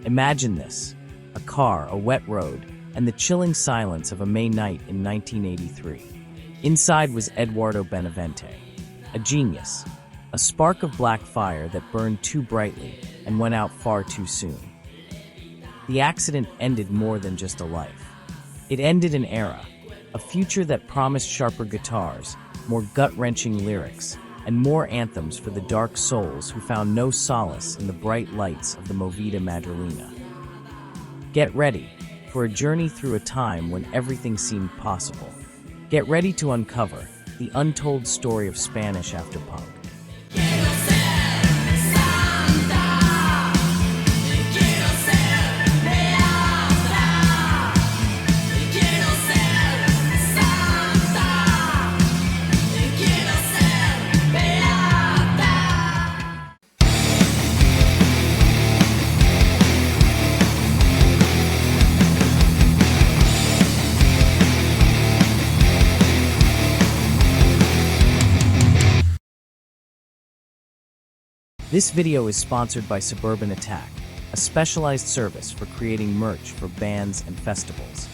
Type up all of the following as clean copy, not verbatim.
Imagine this: a car, a wet road, and the chilling silence of a May night in 1983. Inside was Eduardo Benavente, a genius, a spark of black fire that burned too brightly and went out far too soon. The accident ended more than just a life. It ended an era, a future that promised sharper guitars, more gut-wrenching lyrics, and more anthems for the dark souls who found no solace in the bright lights of the Movida Madrileña. Get ready for a journey through a time when everything seemed possible. Get ready to uncover the untold story of Spanish after punk. This video is sponsored by Suburban Attack, a specialized service for creating merch for bands and festivals.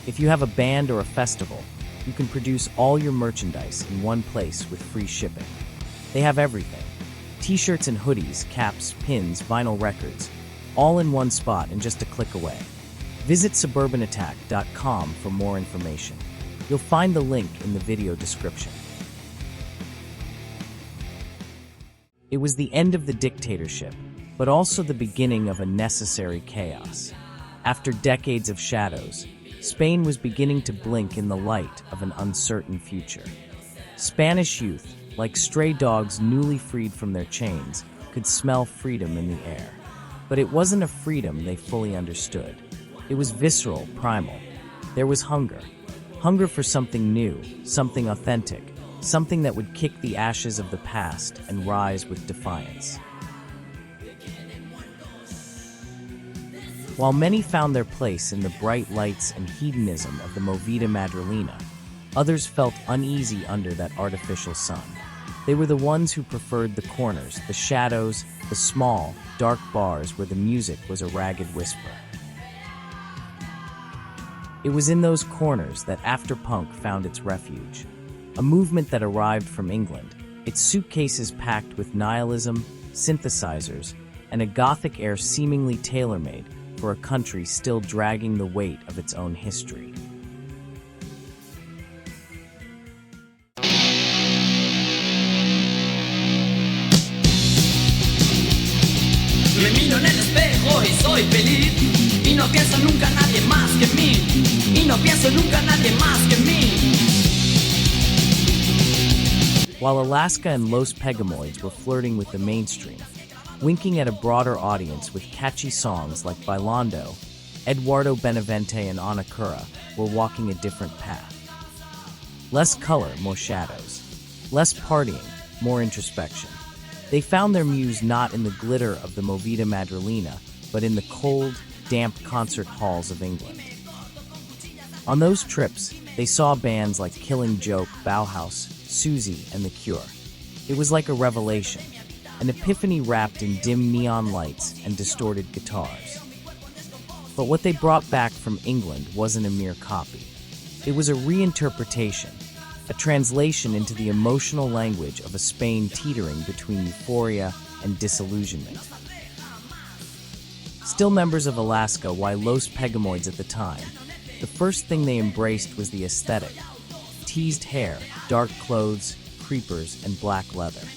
If you have a band or a festival, you can produce all your merchandise in one place with free shipping. They have everything: t-shirts and hoodies, caps, pins, vinyl records, all in one spot and just a click away. Visit suburbanattack.com for more information. You'll find the link in the video description. It was the end of the dictatorship, but also the beginning of a necessary chaos. After decades of shadows, Spain was beginning to blink in the light of an uncertain future. Spanish youth, like stray dogs newly freed from their chains, could smell freedom in the air. But it wasn't a freedom they fully understood. It was visceral, primal. There was hunger. Hunger for something new, something authentic, something that would kick the ashes of the past and rise with defiance. While many found their place in the bright lights and hedonism of the Movida Madrileña, others felt uneasy under that artificial sun. They were the ones who preferred the corners, the shadows, the small, dark bars where the music was a ragged whisper. It was in those corners that after-punk found its refuge. A movement that arrived from England, its suitcases packed with nihilism, synthesizers, and a gothic air seemingly tailor-made for a country still dragging the weight of its own history. Me miro en el espejo y soy feliz, y no pienso nunca en nadie más que mí, y no pienso nunca en nadie más que mí. While Alaska and Los Pegamoids were flirting with the mainstream, winking at a broader audience with catchy songs like Bailando, Eduardo Benavente and Ana Cura were walking a different path. Less color, more shadows. Less partying, more introspection. They found their muse not in the glitter of the Movida Madrileña, but in the cold, damp concert halls of England. On those trips, they saw bands like Killing Joke, Bauhaus, Susie, and The Cure. It was like a revelation, an epiphany wrapped in dim neon lights and distorted guitars. But what they brought back from England wasn't a mere copy. It was a reinterpretation, a translation into the emotional language of a Spain teetering between euphoria and disillusionment. Still members of Alaska, while Los Pegamoids at the time, the first thing they embraced was the aesthetic: teased hair, dark clothes, creepers, and black leather.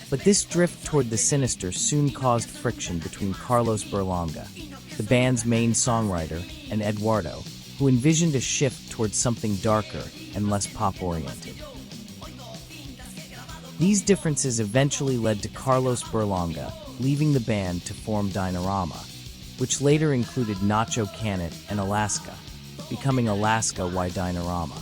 But this drift toward the sinister soon caused friction between Carlos Berlanga, the band's main songwriter, and Eduardo, who envisioned a shift towards something darker and less pop-oriented. These differences eventually led to Carlos Berlanga leaving the band to form Dynarama, which later included Nacho Canut and Alaska, becoming Alaska y Dynarama.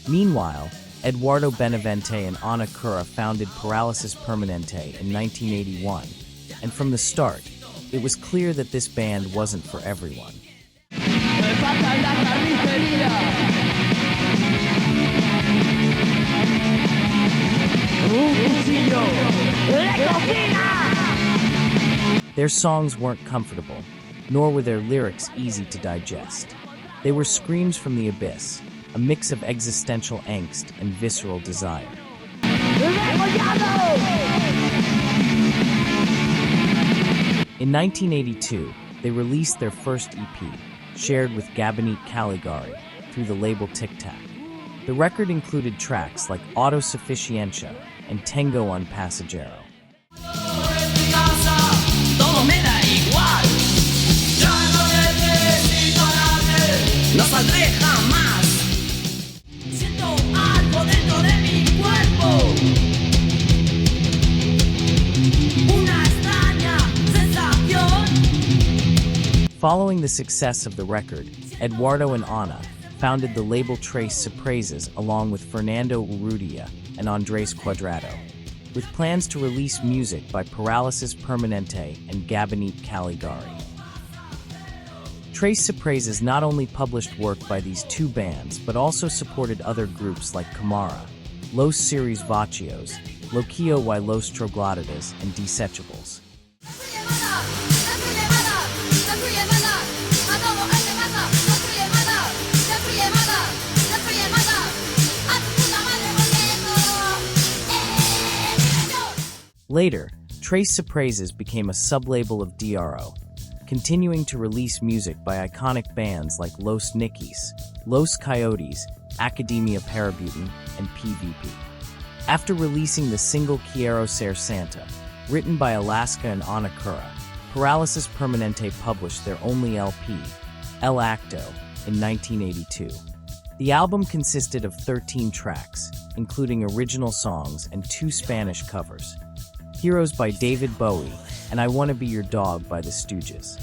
Meanwhile, Eduardo Benavente and Ana Cura founded Parálisis Permanente in 1981, and from the start, it was clear that this band wasn't for everyone. Their songs weren't comfortable, nor were their lyrics easy to digest. They were screams from the abyss, a mix of existential angst and visceral desire. In 1982, they released their first EP, shared with Gabonese Caligari, through the label Tic Tac. The record included tracks like Autosuficiencia and Tengo un Pasajero. Todo me da igual. Ya no necesito a nadie. No saldré jamás. Siento algo dentro de mi cuerpo. Una extraña sensación. Following the success of the record, Eduardo and Ana founded the label Tres Surprises along with Fernando Urrutia and Andres Cuadrado, with plans to release music by Parálisis Permanente and Gabonese Caligari. Tres Surprises not only published work by these two bands, but also supported other groups like Camara, Los Seres Vacios, Loquillo y los Trogloditas, and Desechables. Later, Tres Surprises became a sub-label of DRO, continuing to release music by iconic bands like Los Nikis, Los Coyotes, Academia Parabutin, and PVP. After releasing the single Quiero Ser Santa, written by Alaska and Ana Cura, Parálisis Permanente published their only LP, El Acto, in 1982. The album consisted of 13 tracks, including original songs and 2 Spanish covers. Heroes by David Bowie, and I Wanna Be Your Dog by the Stooges.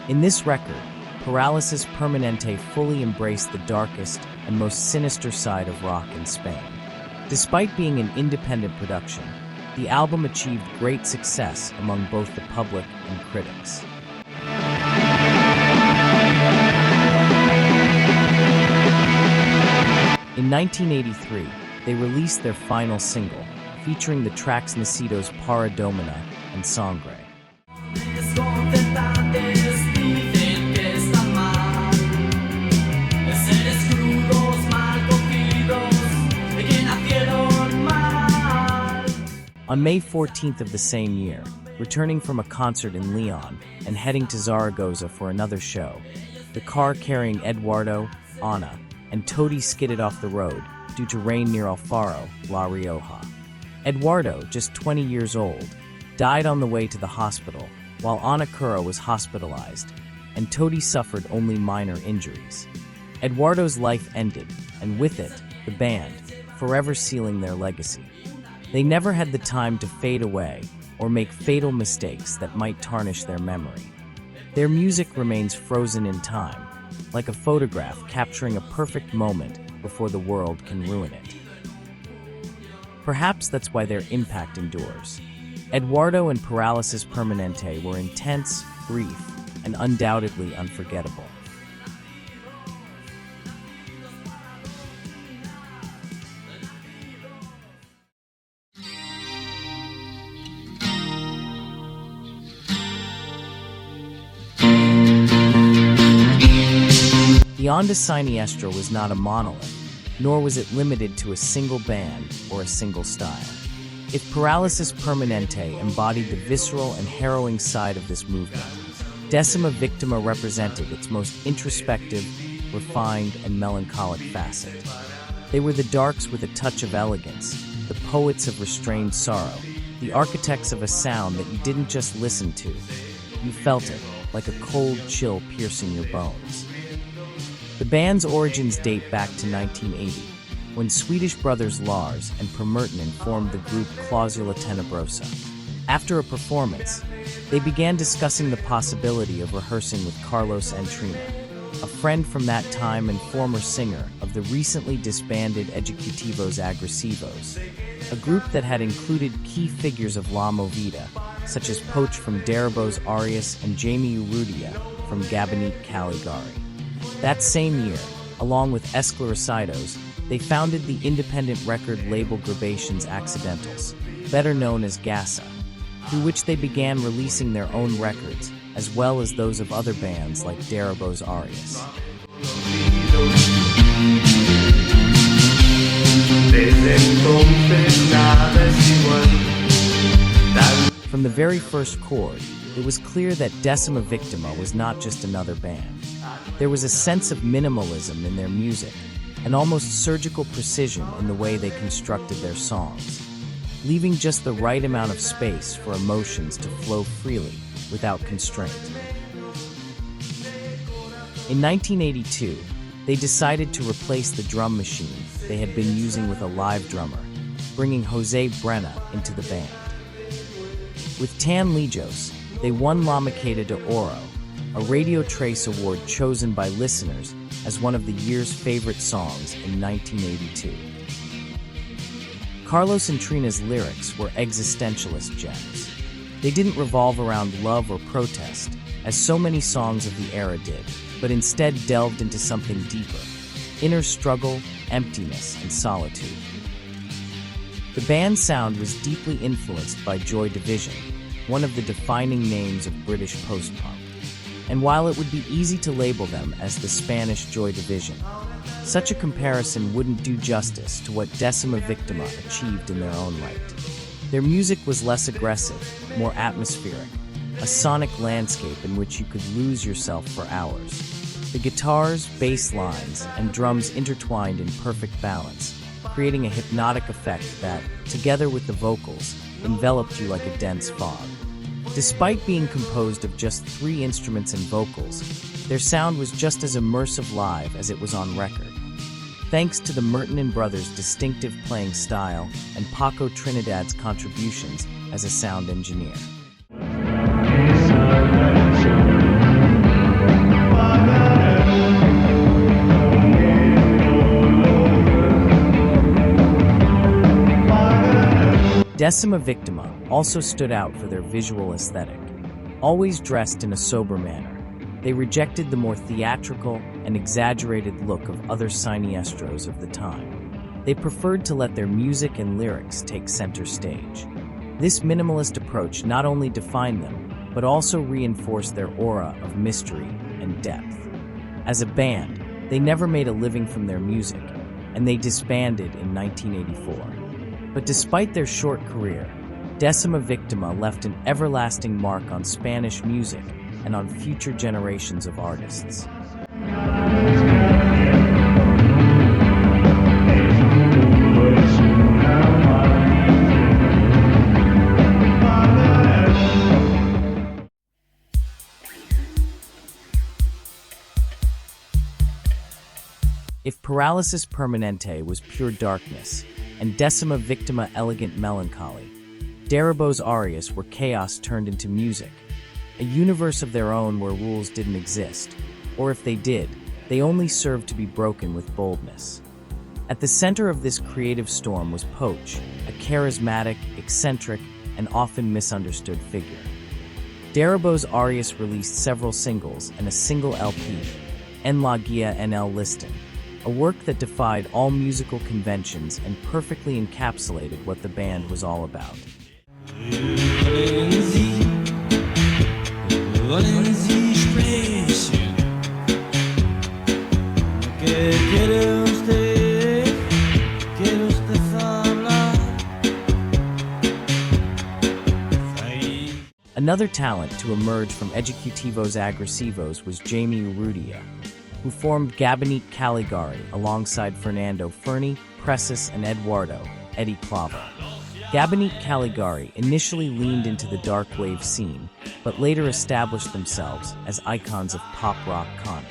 In this record, Parálisis Permanente fully embraced the darkest and most sinister side of rock in Spain. Despite being an independent production, the album achieved great success among both the public and critics. In 1983, they released their final single, featuring the tracks Nacidos para Domina and Sangre. On May 14th of the same year, returning from a concert in Leon and heading to Zaragoza for another show, the car carrying Eduardo, Ana, and Toti skidded off the road due to rain near Alfaro, La Rioja. Eduardo, just 20 years old, died on the way to the hospital, while Ana Cura was hospitalized, and Toti suffered only minor injuries. Eduardo's life ended, and with it, the band, forever sealing their legacy. They never had the time to fade away or make fatal mistakes that might tarnish their memory. Their music remains frozen in time, like a photograph capturing a perfect moment before the world can ruin it. Perhaps that's why their impact endures. Eduardo and Parálisis Permanente were intense, brief, and undoubtedly unforgettable. The Onda Siniestra was not a monolith, nor was it limited to a single band or a single style. If Parálisis Permanente embodied the visceral and harrowing side of this movement, Decima Victima represented its most introspective, refined, and melancholic facet. They were the darks with a touch of elegance, the poets of restrained sorrow, the architects of a sound that you didn't just listen to, you felt it, like a cold chill piercing your bones. The band's origins date back to 1980, when Swedish brothers Lars and Per Mertenen formed the group Clausula Tenebrosa. After a performance, they began discussing the possibility of rehearsing with Carlos Entrina, a friend from that time and former singer of the recently disbanded Ejecutivos Agresivos, a group that had included key figures of La Movida, such as Poch from Darabos Arias and Jamie Urrutia from Gabonese Caligari. That same year, along with Esclarecidos, they founded the independent record label Grabations Accidentals, better known as GASA, through which they began releasing their own records, as well as those of other bands like Darabos Arias. From the very first chord, it was clear that Decima Victima was not just another band. There was a sense of minimalism in their music, and almost surgical precision in the way they constructed their songs, leaving just the right amount of space for emotions to flow freely without constraint. In 1982, they decided to replace the drum machine they had been using with a live drummer, bringing Jose Brenna into the band. With Tan Lijos, they won La Maqueta de Oro, a Radio Trace award chosen by listeners as one of the year's favorite songs in 1982. Carlos and Trina's lyrics were existentialist gems. They didn't revolve around love or protest, as so many songs of the era did, but instead delved into something deeper: inner struggle, emptiness, and solitude. The band's sound was deeply influenced by Joy Division, one of the defining names of British post-punk. And while it would be easy to label them as the Spanish Joy Division, such a comparison wouldn't do justice to what Decima Victima achieved in their own right. Their music was less aggressive, more atmospheric, a sonic landscape in which you could lose yourself for hours. The guitars, bass lines, and drums intertwined in perfect balance, creating a hypnotic effect that, together with the vocals, enveloped you like a dense fog. Despite being composed of just 3 instruments and vocals, their sound was just as immersive live as it was on record. Thanks to the Merton brothers' distinctive playing style and Paco Trinidad's contributions as a sound engineer. Decima Victima also stood out for their visual aesthetic. Always dressed in a sober manner, they rejected the more theatrical and exaggerated look of other siniestros of the time. They preferred to let their music and lyrics take center stage. This minimalist approach not only defined them, but also reinforced their aura of mystery and depth. As a band, they never made a living from their music, and they disbanded in 1984. But despite their short career, Decima Victima left an everlasting mark on Spanish music and on future generations of artists. If Paralysis Permanente was pure darkness, and Decima Victima elegant melancholy, Darabos Arias were chaos turned into music, a universe of their own where rules didn't exist, or if they did, they only served to be broken with boldness. At the center of this creative storm was Poch, a charismatic, eccentric, and often misunderstood figure. Darabos Arias released several singles and a single LP, En la Guía en el Listen, a work that defied all musical conventions and perfectly encapsulated what the band was all about. Another talent to emerge from Ejecutivos Agresivos was Jamie Urrutia, who formed Gabinete Caligari alongside Fernando Ferni, Precis, and Eduardo Eddie Clavo. Gabinete Caligari initially leaned into the dark wave scene, but later established themselves as icons of pop rock canon.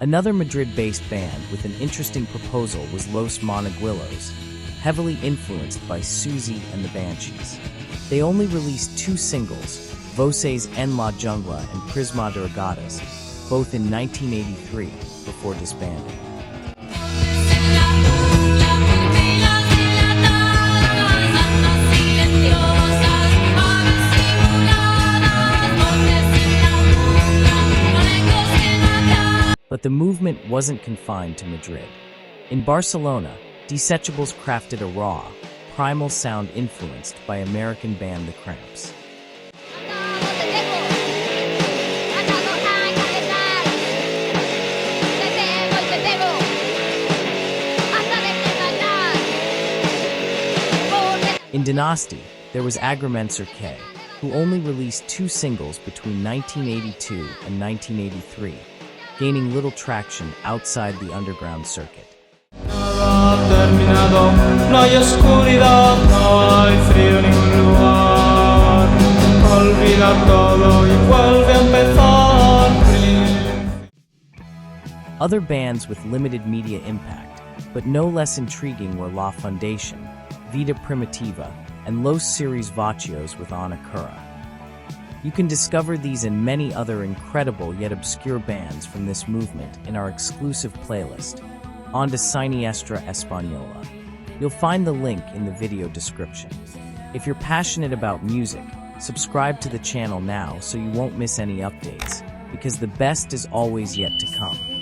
Another Madrid-based band with an interesting proposal was Los Monaguillos, heavily influenced by Susie and the Banshees. They only released 2 singles, Voces en la Jungla and Prisma de Regatas, both in 1983, before disbanding. But the movement wasn't confined to Madrid. In Barcelona, Desechables crafted a raw, primal sound influenced by American band The Cramps. In Dynasty, there was Agrimenser K, who only released 2 singles between 1982 and 1983, gaining little traction outside the underground circuit. Other bands with limited media impact, but no less intriguing, were La Foundation, Vida Primitiva, and Los Series Vacios with Ana Cura. You can discover these and many other incredible yet obscure bands from this movement in our exclusive playlist, Onda Siniestra Española. You'll find the link in the video description. If you're passionate about music, subscribe to the channel now so you won't miss any updates, because the best is always yet to come.